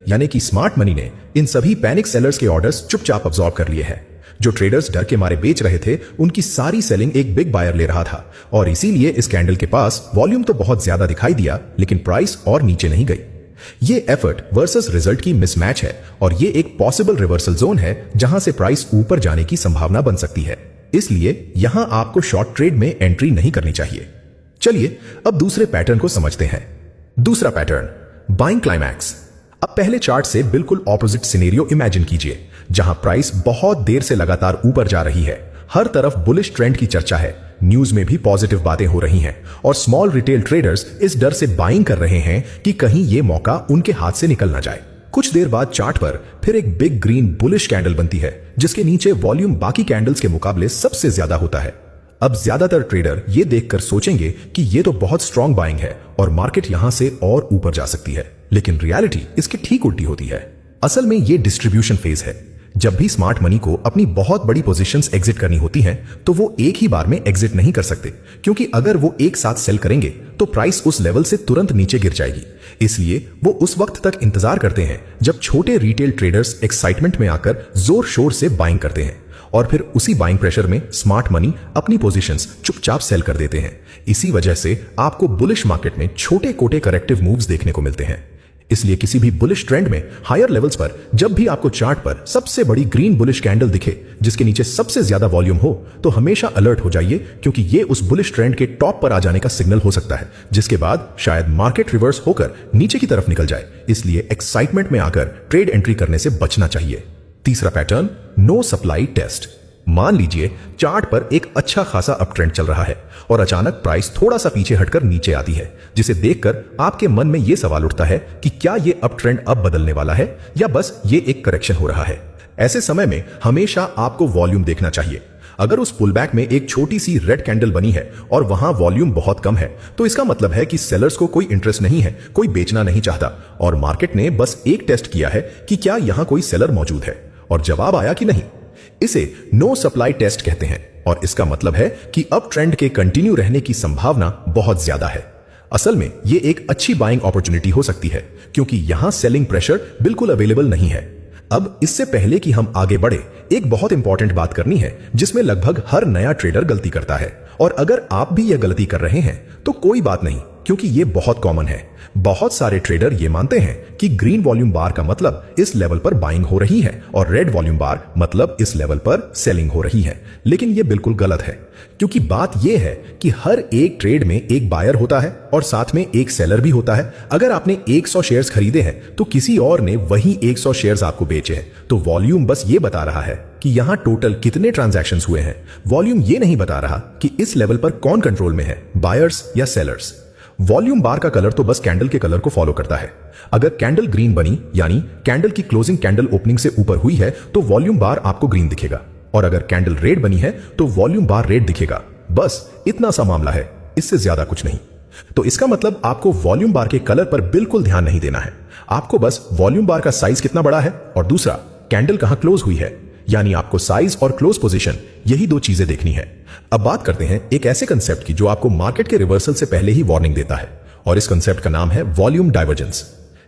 यानी कि smart money ने इन सभी पैनिक सेलर्स के ऑर्डर्स चुपचाप अब्सॉर्ब कर लिए हैं। जो ट्रेडर्स डर के मारे बेच रहे थे, उनकी सारी सेलिंग एक बिग बायर ले रहा था और इसीलिए इस कैंडल के पास वॉल्यूम तो बहुत ज्यादा दिखाई दिया, लेकिन प्राइस और नीचे नहीं गई। ये एफर्ट वर्सेस रिजल्ट की मिसमैच है और ये एक पॉसिबल रिवर्सल जोन है जहां से प्राइस ऊपर जाने की संभावना बन सकती है। इसलिए यहां आपको शॉर्ट ट्रेड में एंट्री नहीं करनी चाहिए। चलिए अब दूसरे पैटर्न को समझते हैं। दूसरा पैटर्न, बाइंग क्लाइमैक्स। अब पहले चार्ट से बिल्कुल ऑपोजिट सिनेरियो इमेजिन कीजिए, जहां प्राइस बहुत देर से लगातार ऊपर जा रही है। हर तरफ बुलिश ट्रेंड की चर्चा है, न्यूज में भी पॉजिटिव बातें हो रही हैं और स्मॉल रिटेल ट्रेडर्स इस डर से बाइंग कर रहे हैं कि कहीं ये मौका उनके हाथ से निकल ना जाए। कुछ देर बाद चार्ट पर फिर एक बिग ग्रीन बुलिश कैंडल बनती है, जिसके नीचे वॉल्यूम बाकी कैंडल्स के मुकाबले सबसे ज्यादा होता है। अब ज्यादातर ट्रेडर ये देखकर सोचेंगे कि ये तो बहुत स्ट्रॉन्ग बाइंग है और मार्केट यहां से और ऊपर जा सकती है, लेकिन रियलिटी इसकी ठीक उल्टी होती है। असल में ये डिस्ट्रीब्यूशन फेज है। जब भी स्मार्ट मनी को अपनी बहुत बड़ी पोजीशंस एग्जिट करनी होती हैं, तो वो एक ही बार में एग्जिट नहीं कर सकते, क्योंकि अगर वो एक साथ सेल करेंगे तो प्राइस उस लेवल से तुरंत नीचे गिर जाएगी। इसलिए वो उस वक्त तक इंतजार करते हैं जब छोटे रिटेल ट्रेडर्स एक्साइटमेंट में आकर जोर शोर से बाइंग करते हैं और फिर उसी बाइंग प्रेशर में स्मार्ट मनी अपनी पोजीशंस चुपचाप सेल कर देते हैं। इसी वजह से आपको बुलिश मार्केट में छोटे कोटे करेक्टिव मूव्स देखने को मिलते हैं। इसलिए किसी भी बुलिश ट्रेंड में हायर लेवल्स पर जब भी आपको चार्ट पर सबसे बड़ी ग्रीन बुलिश कैंडल दिखे जिसके नीचे सबसे ज्यादा वॉल्यूम हो, तो हमेशा अलर्ट हो जाइए, क्योंकि ये उस बुलिश ट्रेंड के टॉप पर आ जाने का सिग्नल हो सकता है, जिसके बाद शायद मार्केट रिवर्स होकर नीचे की तरफ निकल जाए। इसलिए एक्साइटमेंट में आकर ट्रेड एंट्री करने से बचना चाहिए। तीसरा पैटर्न, नो सप्लाई टेस्ट। मान लीजिए चार्ट पर एक अच्छा खासा अप ट्रेंड चल रहा है और अचानक प्राइस थोड़ा सा पीछे हटकर नीचे आती है, जिसे देखकर आपके मन में यह सवाल उठता है कि क्या यह अप ट्रेंड अब बदलने वाला है या बस ये एक करेक्शन हो रहा है। ऐसे समय में हमेशा आपको वॉल्यूम देखना चाहिए। अगर उस पुलबैक में एक छोटी सी रेड कैंडल बनी है और वहां वॉल्यूम बहुत कम है, तो इसका मतलब है कि सेलर्स को कोई इंटरेस्ट नहीं है, कोई बेचना नहीं चाहता और मार्केट ने बस एक टेस्ट किया है कि क्या यहां कोई सेलर मौजूद है, और जवाब आया कि नहीं। इसे नो सप्लाई टेस्ट कहते हैं और इसका मतलब है कि अप ट्रेंड के कंटिन्यू रहने की संभावना बहुत ज्यादा है। असल में ये एक अच्छी बाइंग अपॉर्चुनिटी हो सकती है, क्योंकि यहां सेलिंग प्रेशर बिल्कुल अवेलेबल नहीं है। अब इससे पहले कि हम आगे बढ़े, एक बहुत इंपॉर्टेंट बात करनी है जिसमें लगभग हर नया ट्रेडर गलती करता है, और अगर आप भी यह गलती कर रहे हैं तो कोई बात नहीं, क्योंकि ये बहुत कॉमन है। बहुत सारे ट्रेडर ये मानते हैं कि ग्रीन वॉल्यूम बार का मतलब इस लेवल पर बाइंग हो रही है और रेड वॉल्यूम बार मतलब इस लेवल पर सेलिंग हो रही है, लेकिन ये बिल्कुल गलत है। क्योंकि बात यह है कि हर एक ट्रेड में एक बायर होता है और साथ में एक सेलर भी होता है। अगर आपने 100 शेयर्स खरीदे हैं तो किसी और ने वही 100 शेयर्स आपको बेचे हैं, तो वॉल्यूम बस ये बता रहा है कि यहां टोटल कितने ट्रांजैक्शंस हुए हैं। वॉल्यूम ये नहीं बता रहा कि इस लेवल पर कौन कंट्रोल में है, बायर्स या सेलर्स। वॉल्यूम बार का कलर तो बस कैंडल के कलर को फॉलो करता है। अगर कैंडल ग्रीन बनी, यानी कैंडल की क्लोजिंग कैंडल ओपनिंग से ऊपर हुई है, तो वॉल्यूम बार आपको ग्रीन दिखेगा, और अगर कैंडल रेड बनी है तो वॉल्यूम बार रेड दिखेगा। बस इतना सा मामला है, इससे ज्यादा कुछ नहीं। तो इसका मतलब आपको वॉल्यूम बार के कलर पर बिल्कुल ध्यान नहीं देना है। आपको बस वॉल्यूम बार का साइज कितना बड़ा है और दूसरा कैंडल कहां क्लोज हुई है, यानी आपको साइज और क्लोज पोजीशन, यही दो चीजें देखनी है। अब बात करते हैं एक ऐसे कंसेप्ट की जो आपको मार्केट के रिवर्सल से पहले ही वार्निंग देता है, और इस कंसेप्ट का नाम है वॉल्यूम डाइवर्जेंस।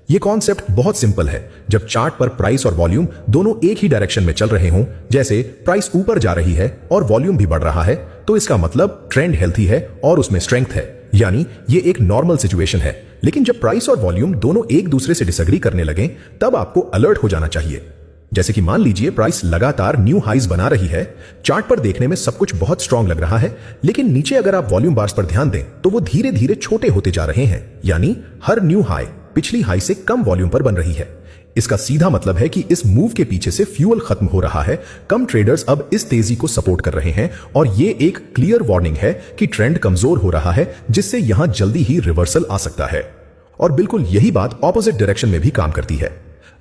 ये कॉन्सेप्ट बहुत सिंपल है। जब चार्ट पर प्राइस और वॉल्यूम दोनों एक ही डायरेक्शन में चल रहे हों, जैसे प्राइस ऊपर जा रही है और वॉल्यूम भी बढ़ रहा है, तो इसका मतलब ट्रेंड हेल्थी है और उसमें स्ट्रेंथ है, यानी ये एक नॉर्मल सिचुएशन है। लेकिन जब प्राइस और वॉल्यूम दोनों एक दूसरे से डिसएग्री करने लगे, तब आपको अलर्ट हो जाना चाहिए। जैसे कि मान लीजिए प्राइस लगातार न्यू हाइज बना रही है, चार्ट पर देखने में सब कुछ बहुत स्ट्रांग लग रहा है, लेकिन नीचे अगर आप वॉल्यूम बार्स पर ध्यान दें तो वो धीरे धीरे छोटे होते जा रहे हैं, यानी हर न्यू हाई पिछली हाई से कम वॉल्यूम पर बन रही है। इसका सीधा मतलब है कि इस मूव के पीछे से फ्यूल खत्म हो रहा है। कम ट्रेडर्स अब इस तेजी को सपोर्ट कर रहे हैं और ये एक क्लियर वार्निंग है कि ट्रेंड कमजोर हो रहा है, जिससे यहां जल्दी ही रिवर्सल आ सकता है। और बिल्कुल यही बात ऑपोजिट डायरेक्शन में भी काम करती है।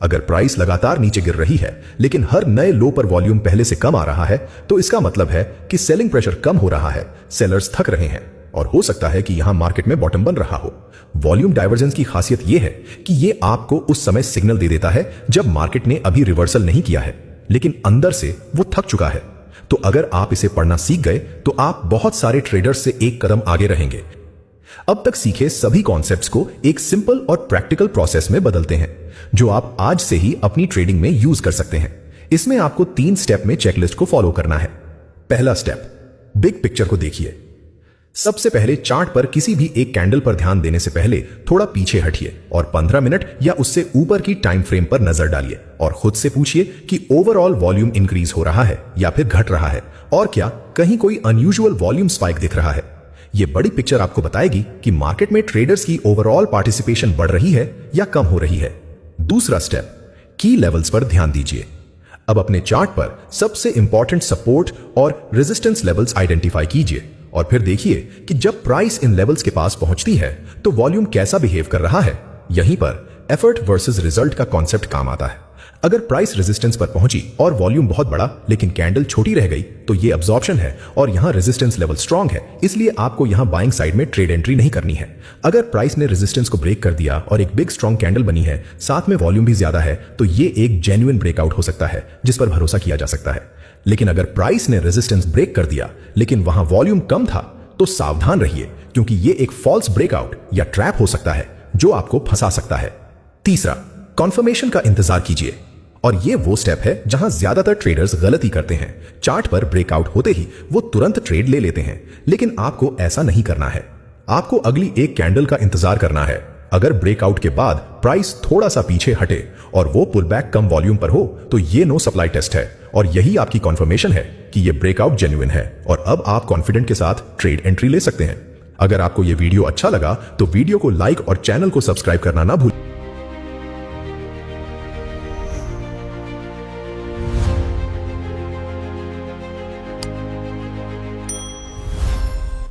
अगर प्राइस लगातार नीचे गिर रही है लेकिन हर नए लो पर वॉल्यूम पहले से कम आ रहा है, तो इसका मतलब है कि सेलिंग प्रेशर कम हो रहा है, सेलर्स थक रहे हैं और हो सकता है कि यहां मार्केट में बॉटम बन रहा हो। वॉल्यूम डाइवर्जेंस की खासियत यह है कि यह आपको उस समय सिग्नल दे देता है जब मार्केट ने अभी रिवर्सल नहीं किया है, लेकिन अंदर से वो थक चुका है। तो अगर आप इसे पढ़ना सीख गए तो आप बहुत सारे ट्रेडर्स से एक कदम आगे रहेंगे। अब तक सीखे सभी कॉन्सेप्ट्स को एक सिंपल और प्रैक्टिकल प्रोसेस में बदलते हैं, जो आप आज से ही अपनी ट्रेडिंग में यूज कर सकते हैं। इसमें आपको 3 स्टेप में चेकलिस्ट को फॉलो करना है। पहला स्टेप, बिग पिक्चर को देखिए। सबसे पहले चार्ट पर किसी भी एक कैंडल पर ध्यान देने से पहले थोड़ा पीछे हटिए और 15 मिनट या उससे ऊपर की टाइम फ्रेम पर नजर डालिए और खुद से पूछिए कि ओवरऑल वॉल्यूम इंक्रीज हो रहा है या फिर घट रहा है, और क्या कहीं कोई अनयूजुअल वॉल्यूम स्पाइक दिख रहा है। यह बड़ी पिक्चर आपको बताएगी कि मार्केट में ट्रेडर्स की ओवरऑल पार्टिसिपेशन बढ़ रही है या कम हो रही है। दूसरा स्टेप, की लेवल्स पर ध्यान दीजिए। अब अपने चार्ट पर सबसे इंपॉर्टेंट सपोर्ट और रेजिस्टेंस लेवल्स आइडेंटिफाई कीजिए और फिर देखिए कि जब प्राइस इन लेवल्स के पास पहुंचती है तो वॉल्यूम कैसा बिहेव कर रहा है। यहीं पर एफर्ट वर्सेस रिजल्ट का कॉन्सेप्ट काम आता है। अगर प्राइस रेजिस्टेंस पर पहुंची और वॉल्यूम बहुत बड़ा लेकिन कैंडल छोटी रह गई तो ये अब्जॉर्प्शन है और यहां रेजिस्टेंस लेवल स्ट्रांग है, इसलिए आपको यहां बाइंग साइड में ट्रेड एंट्री नहीं करनी है। अगर प्राइस ने रेजिस्टेंस को ब्रेक कर दिया और एक बिग स्ट्रांग कैंडल बनी है, साथ में वॉल्यूम भी ज्यादा है, तो ये एक जेन्युइन ब्रेकआउट हो सकता है जिस पर भरोसा किया जा सकता है। लेकिन अगर प्राइस ने रेजिस्टेंस ब्रेक कर दिया लेकिन वहां वॉल्यूम कम था, तो सावधान रहिए, क्योंकि ये एक फॉल्स ब्रेकआउट या ट्रैप हो सकता है जो आपको फंसा सकता है। तीसरा, कॉन्फर्मेशन का इंतजार कीजिए, और ये वो स्टेप है जहां ज्यादातर ट्रेडर्स गलती करते हैं। चार्ट पर ब्रेकआउट होते ही वो तुरंत ट्रेड ले लेते हैं, लेकिन आपको ऐसा नहीं करना है। आपको अगली एक कैंडल का इंतजार करना है। अगर ब्रेकआउट के बाद प्राइस थोड़ा सा पीछे हटे और वो पुल बैक कम वॉल्यूम पर हो, तो ये नो सप्लाई टेस्ट है और यही आपकी कॉन्फर्मेशन है कि ये ब्रेकआउट जेन्युइन है और अब आप कॉन्फिडेंट के साथ ट्रेड एंट्री ले सकते हैं। अगर आपको ये वीडियो अच्छा लगा तो वीडियो को लाइक और चैनल को सब्सक्राइब करना ना भूलें।